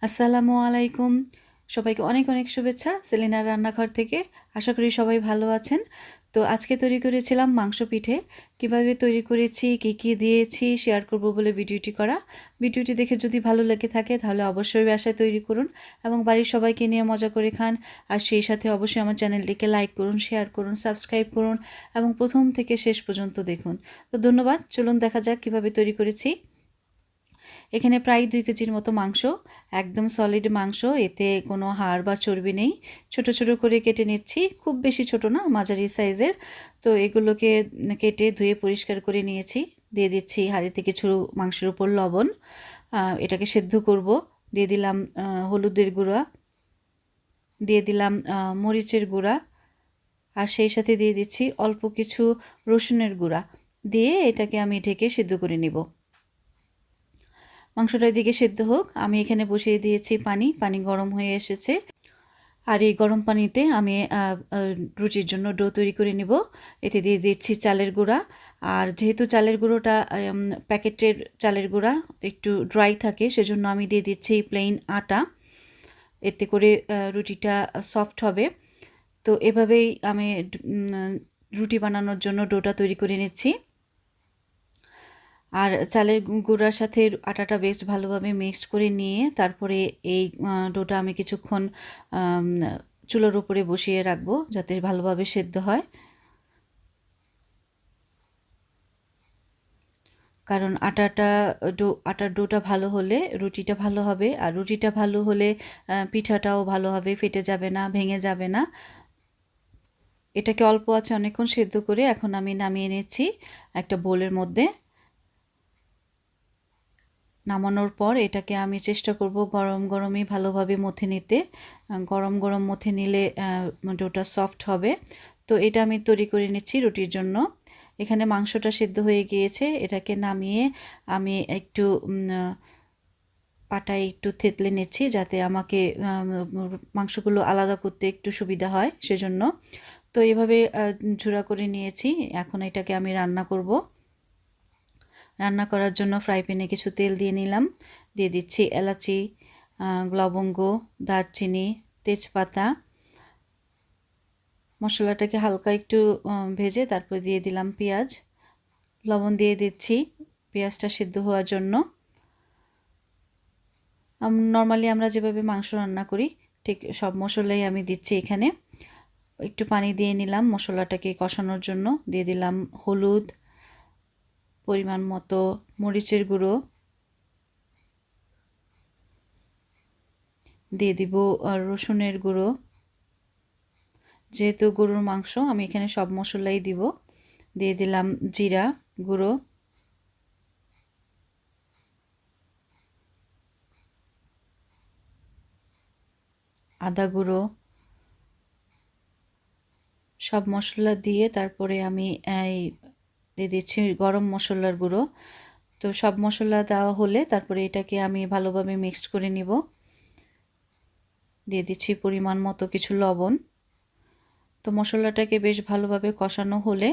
আসসালামু আলাইকুম। সবাইকে অনেক অনেক শুভেচ্ছা সেলিনার রান্নাঘর থেকে। আশা করি সবাই ভালো আছেন। তো আজকে তৈরি করেছিলাম মাংস পিঠে। কিভাবে তৈরি করেছি, কি কি দিয়েছি শেয়ার করব বলে ভিডিওটি করা। ভিডিওটি দেখে যদি ভালো লেগে থাকে তাহলে অবশ্যই বাসায় তৈরি করুন এবং বাড়ির সবাইকে নিয়ে মজা করে খান। আর সেই সাথে অবশ্যই আমার চ্যানেলটিকে লাইক করুন, শেয়ার করুন, সাবস্ক্রাইব করুন এবং প্রথম থেকে শেষ পর্যন্ত দেখুন। তো ধন্যবাদ। চলুন দেখা যাক কিভাবে তৈরি করেছি। এখানে প্রায় 2 কেজির মতো মাংস, একদম সলিড মাংস, এতে কোনো হাড় বা চর্বি নেই। ছোট ছোট করে কেটে নিচ্ছি, খুব বেশি ছোট না, মাঝারি সাইজের। তো এগুলোকে কেটে ধুয়ে পরিষ্কার করে নিয়েছি। দিয়ে দিচ্ছি হাঁড়িতে কিছু মাংসের উপর লবণ। এটাকে সেদ্ধ করব। দিয়ে দিলাম হলুদের গুঁড়া, দিয়ে দিলাম মরিচের গুঁড়া, আর সেই সাথে দিয়ে দিচ্ছি অল্প কিছু রসুনের গুঁড়া। দিয়ে এটাকে আমি ঢেকে সেদ্ধ করে নিব। মাংসটা এদিকে সেদ্ধ হোক, আমি এখানে বসিয়ে দিয়েছি পানি। পানি গরম হয়ে এসেছে। আর এই গরম পানিতে আমি রুটির জন্য ডো তৈরি করে নিব। এতে দিয়ে দিচ্ছি চালের গুঁড়া। আর যেহেতু চালের গুঁড়োটা প্যাকেটের চালের গুঁড়া একটু ড্রাই থাকে, সেজন্য আমি দিয়ে দিচ্ছি প্লেন আটা। এতে করে রুটিটা সফট হবে। তো এভাবেই আমি রুটি বানানোর জন্য ডোটা তৈরি করে নিচ্ছি। আর চালের গুঁড়ার সাথে আটাটা বেশ ভালোভাবে মিক্সড করে নিয়ে তারপরে এই ডোটা আমি কিছুক্ষণ চুলার উপরে বসিয়ে রাখবো যাতে ভালোভাবে সেদ্ধ হয়। কারণ আটার ডোটা ভালো হলে রুটিটা ভালো হবে, আর রুটিটা ভালো হলে পিঠাটাও ভালো হবে, ফেটে যাবে না, ভেঙে যাবে না। এটাকে অল্প আছে অনেকক্ষণ সেদ্ধ করে এখন আমি নামিয়ে নিচ্ছি একটা বোলের মধ্যে। নামানোর পর এটাকে আমি চেষ্টা করব গরম গরমই ভালোভাবে মথে নিতে। গরম গরম মথে নিলে ডোটা সফট হবে। তো এটা আমি তৈরি করে নিচ্ছি রুটির জন্য। এখানে মাংসটা সিদ্ধ হয়ে গিয়েছে, এটাকে নামিয়ে আমি একটু পাটায় একটু থেতলে নিচ্ছি যাতে আমাকে মাংসগুলো আলাদা করতে একটু সুবিধা হয় সেজন্য। তো এইভাবে ঝুরা করে নিয়েছি। এখন এটাকে আমি রান্না করব। রান্না করার জন্য ফ্রাই প্যানে কিছু তেল দিয়ে নিলাম। দিয়ে দিচ্ছি এলাচি, লবঙ্গ, দারচিনি, তেজপাতা। মশলাটাকে হালকা একটু ভেজে তারপর দিয়ে দিলাম পেঁয়াজ। লবণ দিয়ে দিচ্ছি পেঁয়াজটা সিদ্ধ হওয়ার জন্য। নর্মালি আমরা যেভাবে মাংস রান্না করি ঠিক সব মশলাই আমি দিচ্ছি এখানে। একটু পানি দিয়ে নিলাম মশলাটাকে কষানোর জন্য। দিয়ে দিলাম হলুদ, পরিমাণ মতো মরিচের গুঁড়ো, দিয়ে দিব রসুনের গুঁড়ো। যেহেতু গরুর মাংস আমি এখানে সব মশলাই দিব। দিয়ে দিলাম জিরা গুঁড়ো, আদা গুঁড়ো। সব মশলা দিয়ে তারপরে আমি এই দিয়ে দিচ্ছি গরম মশলার গুঁড়ো। তো সব মশলা দেওয়া হলে তারপরে এটাকে আমি ভালোভাবে মিক্সড করে নিব। দিয়ে দিচ্ছি পরিমাণ মতো কিছু লবণ। তো মশলাটাকে বেশ ভালোভাবে কষানো হলে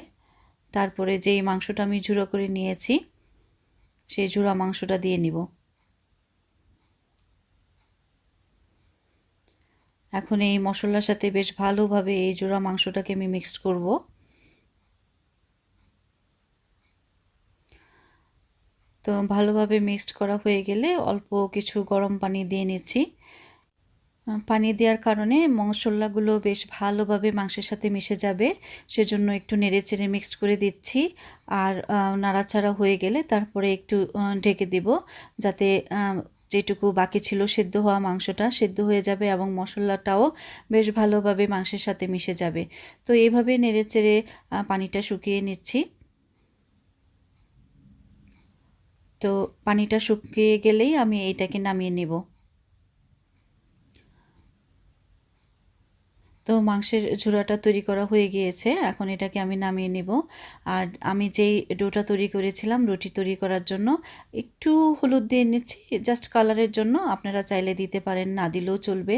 তারপরে যেই মাংসটা আমি ঝুড়ো করে নিয়েছি সেই ঝুড়া মাংসটা দিয়ে নিব। এখন এই মশলার সাথে বেশ ভালোভাবে এই জোড়া মাংসটাকে আমি মিক্সড করব। তো ভালোভাবে মিক্সড করা হয়ে গেলে অল্প কিছু গরম পানি দিয়ে নিচ্ছি। পানি দেওয়ার কারণে মশলাগুলো বেশ ভালোভাবে মাংসের সাথে মিশে যাবে, সেজন্য একটু নেড়েচেড়ে মিক্সড করে দিচ্ছি। আর নাড়াচাড়া হয়ে গেলে তারপরে একটু ঢেকে দেব যাতে যেটুকু বাকি ছিল সেদ্ধ হওয়া মাংসটা সেদ্ধ হয়ে যাবে এবং মশলাটাও বেশ ভালোভাবে মাংসের সাথে মিশে যাবে। তো এইভাবে নেড়েচেড়ে পানিটা শুকিয়ে নিচ্ছি। তো পানিটা শুকিয়ে গেলেই আমি এইটাকে নামিয়ে নেব। তো মাংসের ঝুড়াটা তৈরি করা হয়ে গিয়েছে, এখন এটাকে আমি নামিয়ে নেব। আর আমি যেই ডোটা তৈরি করেছিলাম রুটি তৈরি করার জন্য একটু হলুদ দিয়ে নিচ্ছি জাস্ট কালারের জন্য, আপনারা চাইলে দিতে পারেন, না দিলেও চলবে।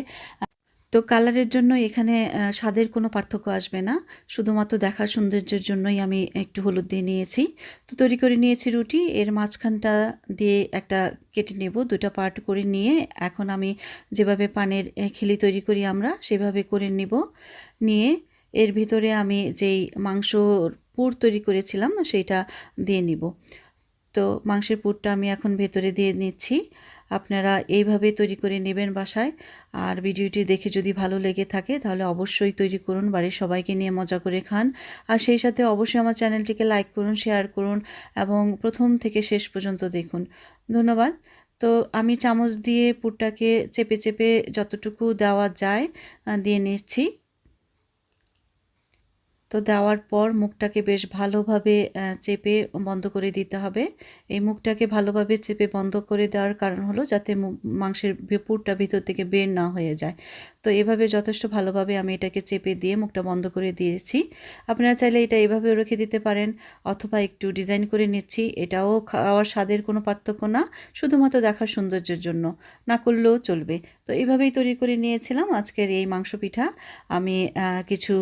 তো কালারের জন্য এখানে স্বাদের কোনো পার্থক্য আসবে না, শুধুমাত্র দেখার সৌন্দর্যের জন্যই আমি একটু হলুদ দিয়ে নিয়েছি। তো তৈরি করে নিয়েছি রুটি, এর মাঝখানটা দিয়ে একটা কেটে নেব, দুটো পার্ট করে নিয়ে এখন আমি যেভাবে পানের খিলি তৈরি করি আমরা সেভাবে করে নেব। নিয়ে এর ভিতরে আমি যেই মাংসর পুর তৈরি করেছিলাম সেইটা দিয়ে নিব। তো মাংসের পুরটা আমি এখন ভেতরে দিয়ে নিচ্ছি। আপনারা এইভাবে তৈরি করে নেবেন বাসায়। আর ভিডিওটি দেখে যদি ভালো লেগে থাকে তাহলে অবশ্যই তৈরি করুন, বাড়ির সবাইকে নিয়ে মজা করে খান। আর সেই সাথে অবশ্যই আমার চ্যানেলটিকে লাইক করুন, শেয়ার করুন এবং প্রথম থেকে শেষ পর্যন্ত দেখুন। ধন্যবাদ। তো আমি চামচ দিয়ে পুরটাকে চেপে চেপে যতটুকু দেওয়া যায় দিয়ে নিচ্ছি। তো দেওয়ার পর মুখটাকে বেশ ভালোভাবে চেপে বন্ধ করে দিতে হবে। এই মুখটাকে ভালোভাবে চেপে বন্ধ করে দেওয়ার কারণ হলো যাতে মাংসের পুরটা ভিতর থেকে বের না হয়ে যায়। তো এভাবে যথেষ্ট ভালোভাবে আমি এটাকে চেপে দিয়ে মুখটা বন্ধ করে দিয়েছি। আপনারা চাইলে এটা এভাবেও রেখে দিতে পারেন অথবা একটু ডিজাইন করে নিচ্ছি, এটাও খাওয়ার স্বাদের কোনো পার্থক্য না, শুধুমাত্র দেখার সৌন্দর্যের জন্য, না করলেও চলবে। তো এইভাবেই তৈরি করে নিয়েছিলাম আজকের এই মাংস পিঠা। আমি কিছু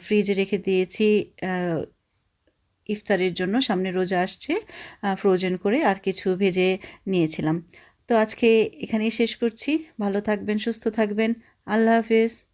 ফ্রিজে রেখে দিয়েছি ইফতারের জন্য, সামনে রোজা আসছে, ফ্রোজেন করে আর কিছু ভেজে নিয়েছিলাম। তো আজকে এখানেই শেষ করছি। ভালো থাকবেন, সুস্থ থাকবেন। আল্লাহ হাফেজ।